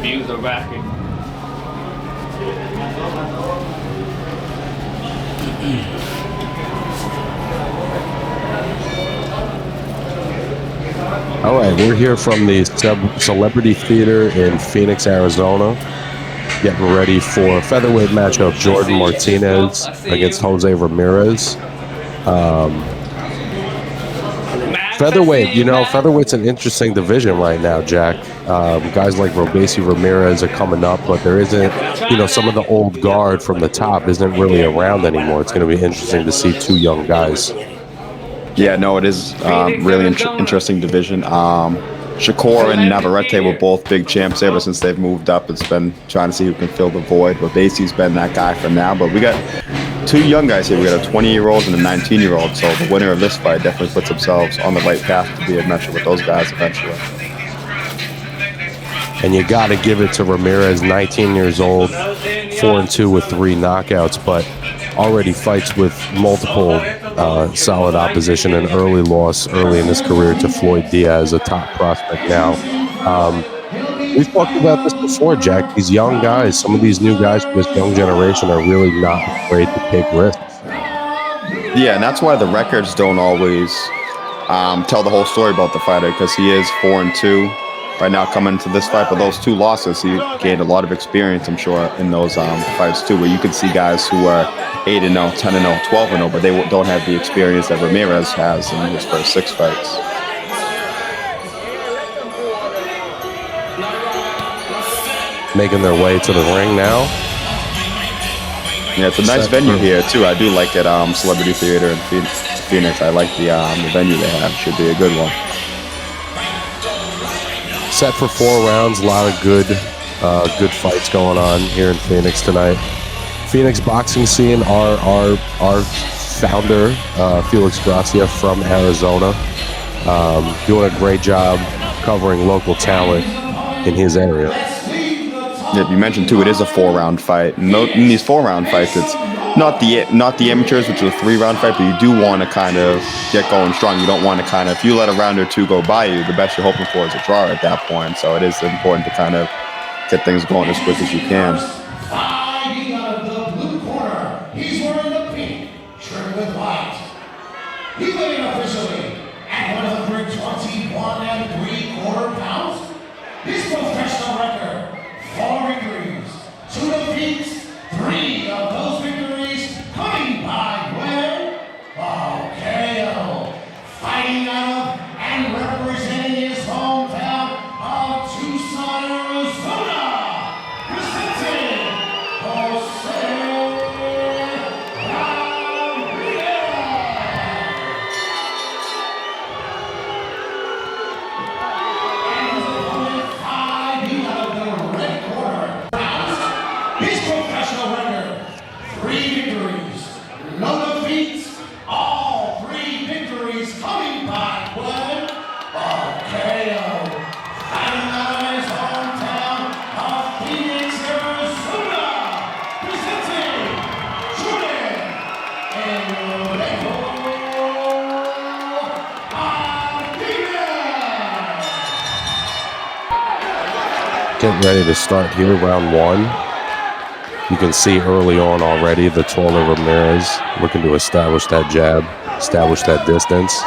Views are backing. All right, we're here from the Celebrity Theater in Phoenix, Arizona, getting ready for a featherweight matchup, Jordan Martinez against Jose Ramirez. Featherweight, featherweight's an interesting division right now, Jack. Guys like Ramirez are coming up, but there isn't, some of the old guard from the top isn't really around anymore. It's going to be interesting to see two young guys. Yeah, no, it is really interesting division. Shakur and Navarrete were both big champs ever since they've moved up. It's been trying to see who can fill the void, but Basie's been that guy for now. But we got two young guys here. We got a 20-year-old and a 19-year-old. So the winner of this fight definitely puts themselves on the right path to be a matchup with those guys eventually. And you got to give it to Ramirez, 19 years old, 4-2 with 3 knockouts, but already fights with multiple solid opposition. An early loss early in his career to Floyd Diaz, a top prospect now. We've talked about this before, Jack. These young guys, some of these new guys from this young generation are really not afraid to take risks. Yeah, and that's why the records don't always tell the whole story about the fighter, because he is 4-2 right now coming into this fight. But those 2 losses, he gained a lot of experience, I'm sure, in those fights too, where you can see guys who are 8-0, 10-0, 12-0, but they don't have the experience that Ramirez has in his first 6 fights. Making their way to the ring now. Yeah, it's a nice venue here too. I do like it. Celebrity Theater in Phoenix. I like the venue they have. Should be a good one. Set for 4 rounds. A lot of good fights going on here in Phoenix tonight. Phoenix boxing scene. Our founder, Felix Gracia from Arizona, doing a great job covering local talent in his area. Yeah, you mentioned too, it is a 4-round fight. In these 4-round fights, it's not the amateurs, which is a 3-round fight, but you do want to kind of get going strong. You don't want to if you let a round or 2 go by you, the best you're hoping for is a draw at that point. So it is important to kind of get things going as quick as you can. Fighting out of the blue corner, he's wearing the pink, trimmed with white. He weighing officially at 121 3/4 pounds. His professional record: 4 victories, 2 defeats, 3 of those victories coming by way of KO. Fighting out of and representing his hometown of Tucson, Arizona, presenting Jose Ramirez. And his opponent fighting out of the red corner. His professional record: 3 victories, no defeats, all 3 victories coming by way of KO. Fighting out of his hometown of Phoenix, Arizona, presenting Jordan Martinez. Getting ready to start here, round 1. You can see early on already the taller Ramirez looking to establish that jab, establish that distance.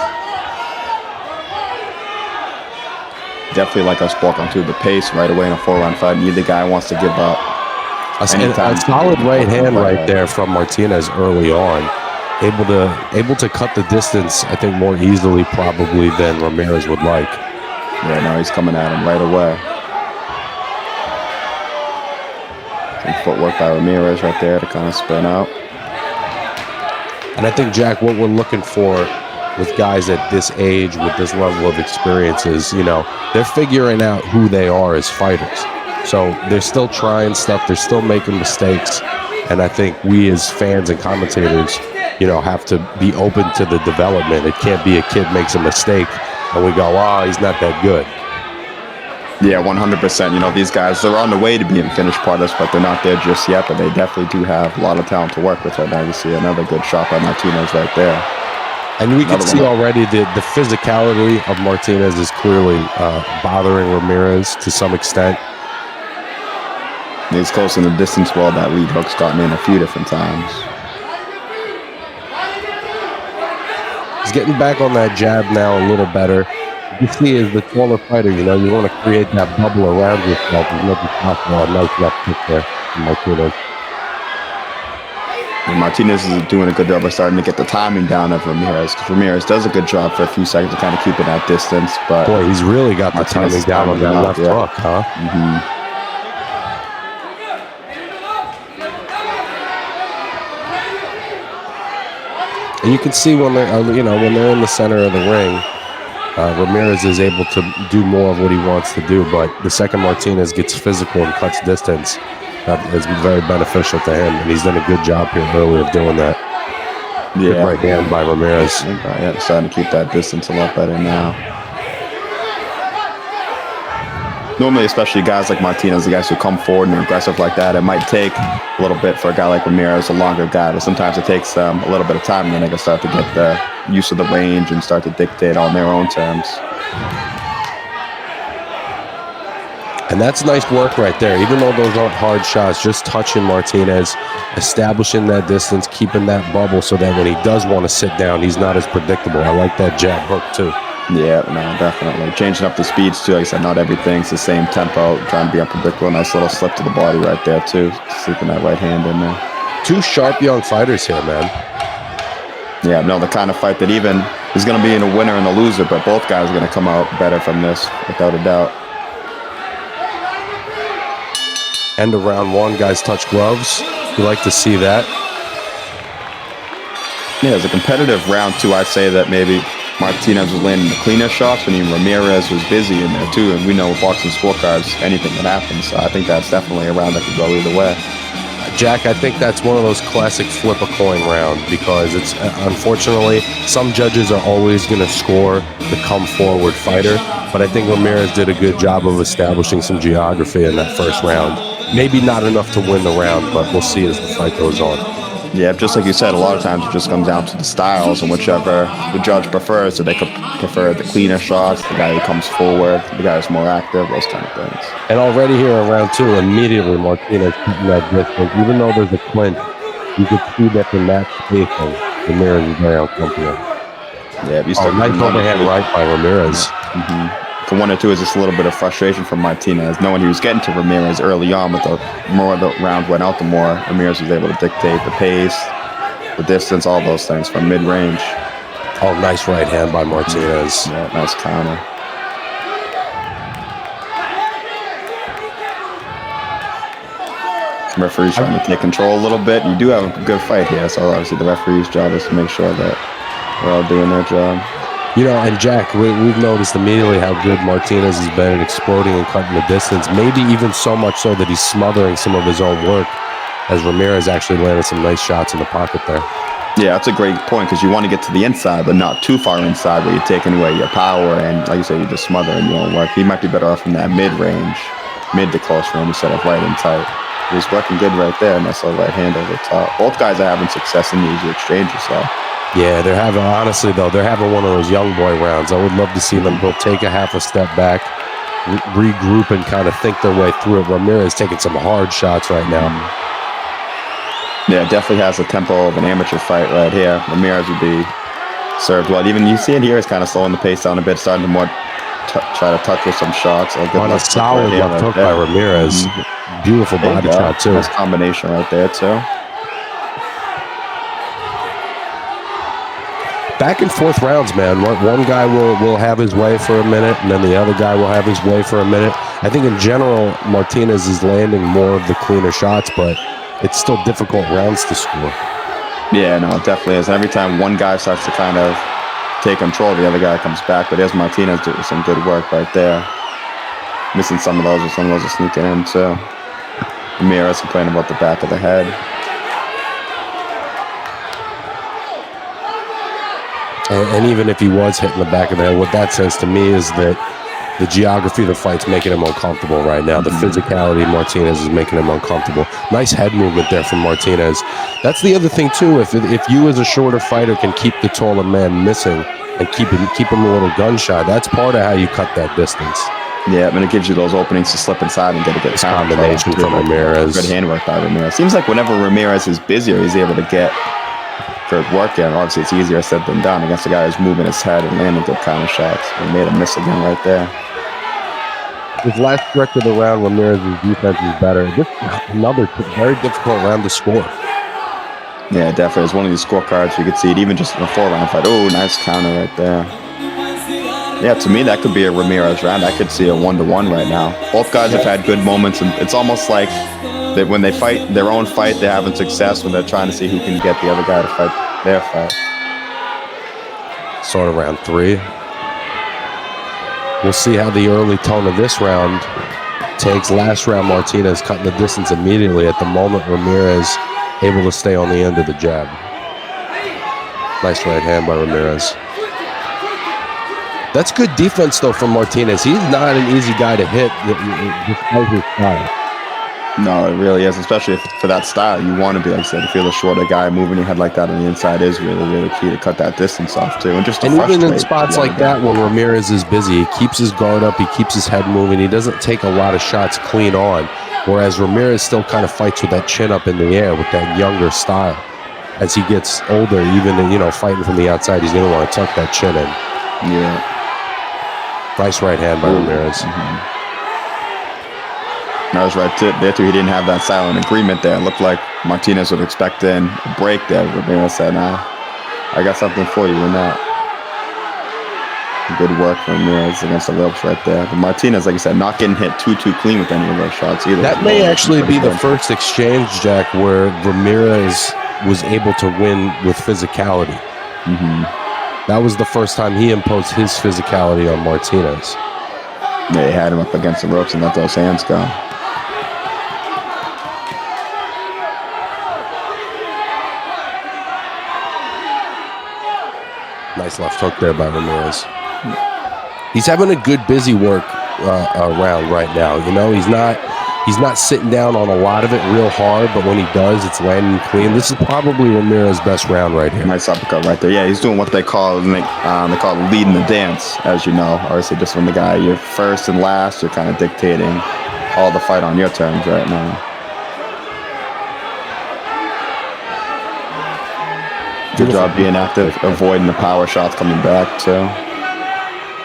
Definitely, like I spoke on too, the pace right away in a 4-round fight. Neither guy wants to give up. A solid right hand right there from Martinez early on. Able to cut the distance, I think, more easily probably than Ramirez would like. Yeah, now he's coming at him right away. Some footwork by Ramirez right there to kind of spin out. And I think, Jack, what we're looking for with guys at this age, with this level of experience is, they're figuring out who they are as fighters. So they're still trying stuff. They're still making mistakes. And I think we as fans and commentators, have to be open to the development. It can't be a kid makes a mistake and we go, he's not that good. Yeah, 100%. These guys, they're on the way to being finished products, but they're not there just yet. But they definitely do have a lot of talent to work with right now. You see another good shot by Martinez right there. And we can Another see one. already the physicality of Martinez is clearly bothering Ramirez to some extent. He's close in the distance well. That lead hook's gotten in a few different times. He's getting back on that jab now a little better. You see, as the taller fighter, you know, you want to create that bubble around yourself as much as possible. A nice left kick there from Martinez. And Martinez is doing a good job of starting to get the timing down of Ramirez, because Ramirez does a good job for a few seconds to kind of keep it at distance. But boy, he's really got the timing down on that left hook, huh? Mm-hmm. And you can see when they're, when they're in the center of the ring, Ramirez is able to do more of what he wants to do. But the second Martinez gets physical and cuts distance, that is very beneficial to him. And he's done a good job here early of doing that. Yeah. Good right hand by Ramirez. Yeah, starting to keep that distance a lot better now. Normally, especially guys like Martinez, the guys who come forward and are aggressive like that, it might take a little bit for a guy like Ramirez, a longer guy, but sometimes it takes a little bit of time, and then they can start to get the use of the range and start to dictate on their own terms. And that's nice work right there. Even though those aren't hard shots, just touching Martinez, establishing that distance, keeping that bubble so that when he does want to sit down, he's not as predictable. I like that jab hook too. Yeah, no, definitely. Changing up the speeds too. Like I said, not everything's the same tempo. Trying to be unpredictable. Nice little slip to the body right there too. Slipping that right hand in there. Two sharp young fighters here, man. Yeah, no, the kind of fight that even is going to be in a winner and a loser, but both guys are going to come out better from this, without a doubt. End of round one, guys touch gloves. You like to see that. Yeah, it's a competitive round two. I'd say that maybe Martinez was landing the cleaner shots, but even Ramirez was busy in there too. And we know with boxing scorecards, anything can happen. So I think that's definitely a round that could go either way. Jack, I think that's one of those classic flip a coin round, because it's unfortunately some judges are always going to score the come forward fighter, but I think Ramirez did a good job of establishing some geography in that first round. Maybe not enough to win the round, but we'll see as the fight goes on. Yeah, just like you said, a lot of times it just comes down to the styles and whichever the judge prefers. So they could prefer the cleaner shots, the guy who comes forward, the guy who's more active, those kind of things. And already here in round two, immediately Martinez keeping that distance. Even though there's a clinch, you could see that in that spacing, Ramirez is very uncomfortable. Yeah, you start nice overhand right by Ramirez. Mm-hmm. For one or two is just a little bit of frustration from Martinez, knowing he was getting to Ramirez early on, but the more the round went out, the more Ramirez was able to dictate the pace, the distance, all those things from mid-range. Oh, nice right hand by Martinez. Yeah, nice counter. The referee's trying to take control a little bit. You do have a good fight here, so obviously the referee's job is to make sure that we're all doing their job. You know, and Jack, we've noticed immediately how good Martinez has been at exploding and cutting the distance, maybe even so much so that he's smothering some of his own work, as Ramirez actually landed some nice shots in the pocket there. Yeah, that's a great point, because you want to get to the inside, but not too far inside where you're taking away your power, and like you said, you're just smothering your own work. He might be better off in that mid-range, mid to close range instead of right and tight. He's working good right there, nice little right hand over the top. Both guys are having success in these exchanges, though. Yeah, they're having, honestly, though, they're having one of those young boy rounds. I would love to see them go take a half a step back, regroup, and kind of think their way through it. Ramirez taking some hard shots right now. Yeah, definitely has the tempo of an amateur fight right here. Ramirez would be served well. Even you see it here, it's kind of slowing the pace down a bit, starting to more try to touch with some shots. On a solid left hook by Ramirez. Beautiful body shot, too. Nice combination right there, too. Back and forth rounds, man. One guy will have his way for a minute, and then the other guy will have his way for a minute. I think in general, Martinez is landing more of the cleaner shots, but it's still difficult rounds to score. Yeah, no, it definitely is. And every time one guy starts to kind of take control, the other guy comes back. But there's Martinez doing some good work right there. Missing some of those, or some of those are sneaking in, too. Ramirez complaining about the back of the head. And even if he was hitting the back of the head, what that says to me is that The geography of the fight's making him uncomfortable right now. The physicality of Martinez is making him uncomfortable. Nice head movement there from Martinez. That's the other thing, too. If you as a shorter fighter can keep the taller man missing and keep him a little gunshot, that's part of how you cut that distance. Yeah, and it gives you those openings to slip inside and get a good combination from Ramirez. Good handwork by Ramirez. Seems like whenever Ramirez is busier, he's able to get good work in. Obviously, it's easier said than done against a guy who's moving his head and landing good counter shots. He made a miss again right there. His last stretch of the round, Ramirez's defense is better. This is another very difficult round to score. Yeah, definitely. It's one of these scorecards. You could see it even just in a 4-round fight. Oh, nice counter right there. Yeah, to me, that could be a Ramirez round. I could see a 1-1 right now. Both guys have had good moments, and it's almost like that when they fight their own fight, they're having success when they're trying to see who can get the other guy to fight their fight. Sort of round 3. We'll see how the early tone of this round takes. Last round, Martinez cutting the distance immediately. At the moment, Ramirez able to stay on the end of the jab. Nice right hand by Ramirez. That's good defense, though, from Martinez. He's not an easy guy to hit despite his style. No, it really is, especially for that style. You want to be, like I said, if you're the shorter guy, moving your head like that on the inside is really, really key to cut that distance off, too. And even in spots like that, when Ramirez is busy, he keeps his guard up, he keeps his head moving, he doesn't take a lot of shots clean on, whereas Ramirez still kind of fights with that chin up in the air with that younger style. As he gets older, even, fighting from the outside, he's going to want to tuck that chin in. Yeah. Nice right hand by Ramirez. That was right there, too. He didn't have that silent agreement there. It looked like Martinez would expect a break there. Ramirez said, nah, I got something for you in that. Good work from Ramirez against the ropes right there. But Martinez, like I said, not getting hit too clean with any of those shots either. That may actually be the first exchange, Jack, where Ramirez was able to win with physicality. That was the first time he imposed his physicality on Martinez. Yeah, he had him up against the ropes and let those hands go. Nice left hook there by Ramirez. He's having a good busy work round right now. He's not sitting down on a lot of it real hard, but when he does, it's landing clean. This is probably Ramirez's best round right here. Nice uppercut right there. Yeah, he's doing what they call leading the dance, as you know. Obviously, just when the guy, you're first and last, you're kind of dictating all the fight on your terms right now. Good job being active, avoiding the power shots coming back, too.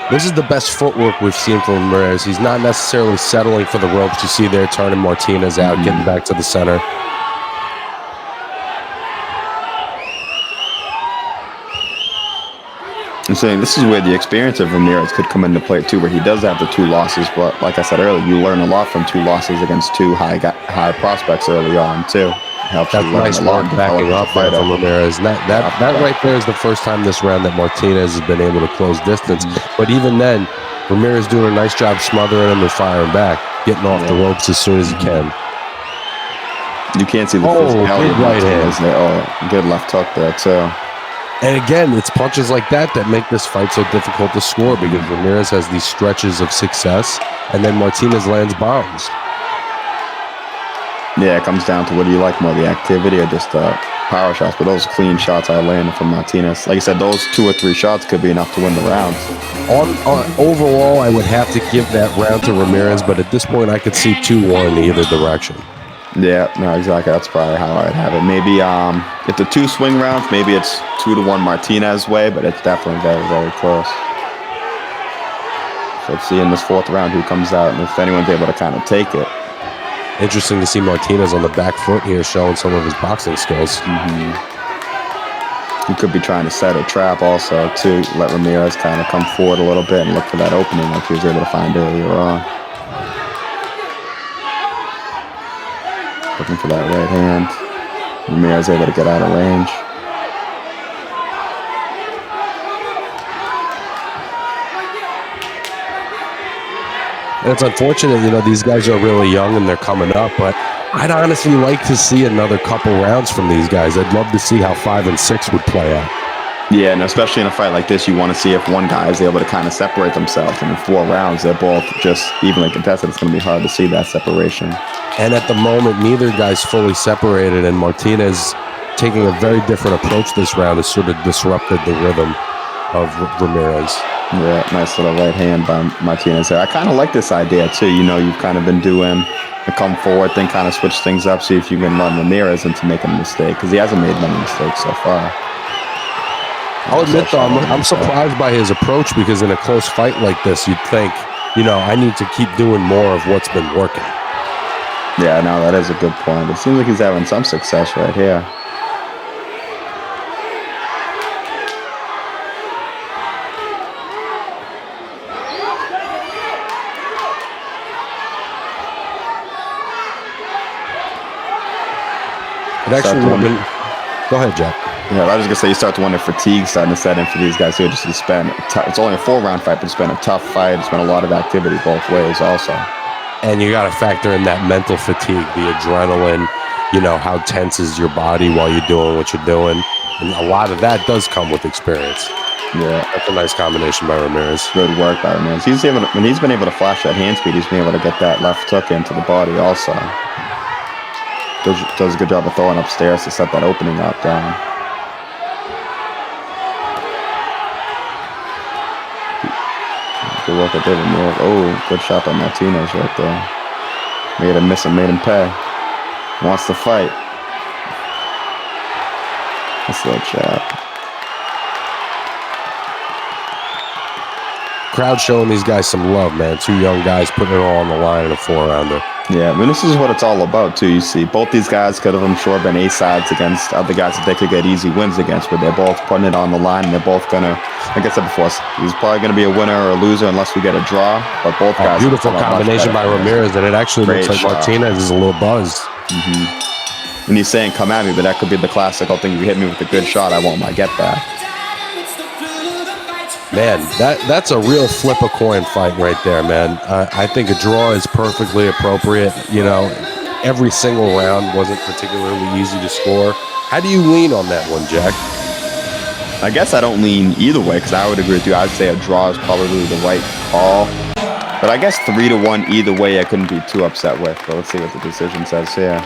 This is the best footwork we've seen from Ramirez. He's not necessarily settling for the ropes. You see there, turning Martinez out, getting back to the center. I'm saying this is where the experience of Ramirez could come into play, too, where he does have the 2 losses. But like I said earlier, you learn a lot from 2 losses against 2 high prospects early on, too. Helps That's nice work backing up from Ramirez. That right there is the first time this round that Martinez has been able to close distance. But even then, Ramirez doing a nice job smothering him and firing back, getting off the ropes as soon as he can. You can't see the physicality good right hand. Oh, good left hook there, too. And again, it's punches like that make this fight so difficult to score because Ramirez has these stretches of success, and then Martinez lands bombs. Yeah, it comes down to what do you like more, the activity or just power shots. But those clean shots I landed from Martinez. Like I said, those 2 or 3 shots could be enough to win the rounds. Overall, I would have to give that round to Ramirez, but at this point, I could see 2-1 either direction. Yeah, no, exactly. That's probably how I'd have it. Maybe if the 2 swing rounds, maybe it's 2-1 Martinez way, but it's definitely very, very close. So let's see in this 4th round who comes out and if anyone's able to kind of take it. Interesting to see Martinez on the back foot here showing some of his boxing skills. He could be trying to set a trap also to let Ramirez kind of come forward a little bit and look for that opening like he was able to find earlier on. Looking for that right hand. Ramirez able to get out of range. And it's unfortunate, these guys are really young and they're coming up, but I'd honestly like to see another couple rounds from these guys. I'd love to see how 5 and 6 would play out. Yeah, and especially in a fight like this, you want to see if one guy is able to kind of separate themselves. And in 4 rounds, they're both just evenly contested. It's going to be hard to see that separation. And at the moment, neither guy's fully separated, and Martinez taking a very different approach this round has sort of disrupted the rhythm of Ramirez. Yeah, nice little right hand by Martinez there. I kind of like this idea, too. You know, you've kind of been doing the come forward thing, kind of switch things up, see if you can run Ramirez into making a mistake, because he hasn't made many mistakes so far. I'll admit, though, I'm surprised by his approach, because in a close fight like this, you'd think, you know, I need to keep doing more of what's been working. Yeah, no, that is a good point. It seems like he's having some success right here. It actually would have been... Go ahead, Jack. Yeah, I was just going to say, you start to wonder if fatigue's starting to set in for these guys who just spend... It's only a 4-round fight, but it's been a tough fight. It's been a lot of activity both ways also. And you got to factor in that mental fatigue, the adrenaline, you know, how tense is your body while you're doing what you're doing. And a lot of that does come with experience. Yeah. That's a nice combination by Ramirez. Good work by Ramirez. When he's been able to flash that hand speed, he's been able to get that left hook into the body also. Does a good job of throwing upstairs to set that opening up down. Good work at David Moore. Oh, good shot by Martinez right there. Made him miss and made him pay. Wants to fight. That's a little jab. Crowd showing these guys some love, man. 2 young guys putting it all on the line in a 4-rounder. Yeah, I mean, this is what it's all about, too. You see, both these guys could have, I'm sure, been A-sides against other guys that they could get easy wins against, but they're both putting it on the line, and they're both going to, like I said before, he's probably going to be a winner or a loser unless we get a draw, but both guys... Beautiful combination by Ramirez, and it actually looks like Martinez is a little buzzed. Mm-hmm. And he's saying, come at me, but that could be the classical thing. If you hit me with a good shot, I want my get back. Man, that's a real flip a coin fight right there, man. I think a draw is perfectly appropriate. You know, every single round wasn't particularly easy to score. How do you lean on that one, Jack? I guess I don't lean either way, because I would agree with you. I'd say a draw is probably the right call. But I guess 3-1 either way I couldn't be too upset with. But let's see what the decision says here.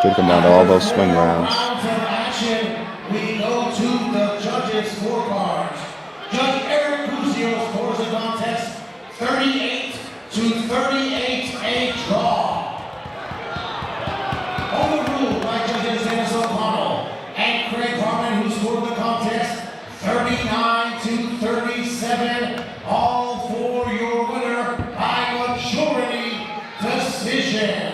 Could come down to all those swing rounds. We go to the judges' scorecards. Judge Eric Cusio scores the contest 38-38, a draw. Overruled by judges Dennis O'Connell and Craig Harmon, who scored the contest 39-37, all for your winner by majority decision.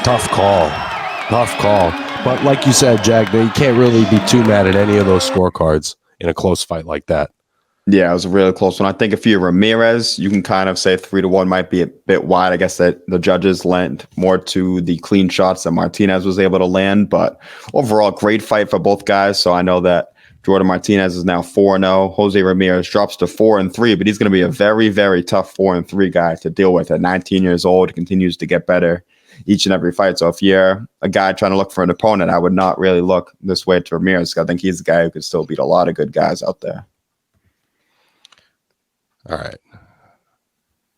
Tough call. But like you said, Jack, you can't really be too mad at any of those scorecards in a close fight like that. Yeah, it was a really close one. I think if you're Ramirez, you can kind of say 3-1 might be a bit wide. I guess that the judges lent more to the clean shots that Martinez was able to land. But overall, great fight for both guys. So I know that Jordan Martinez is now 4-0. Jose Ramirez drops to 4-3, but he's going to be a very, very tough 4-3 guy to deal with at 19 years old. He continues to get better each and every fight. So if you're a guy trying to look for an opponent, I would not really look this way to Ramirez. I think he's the guy who could still beat a lot of good guys out there. All right.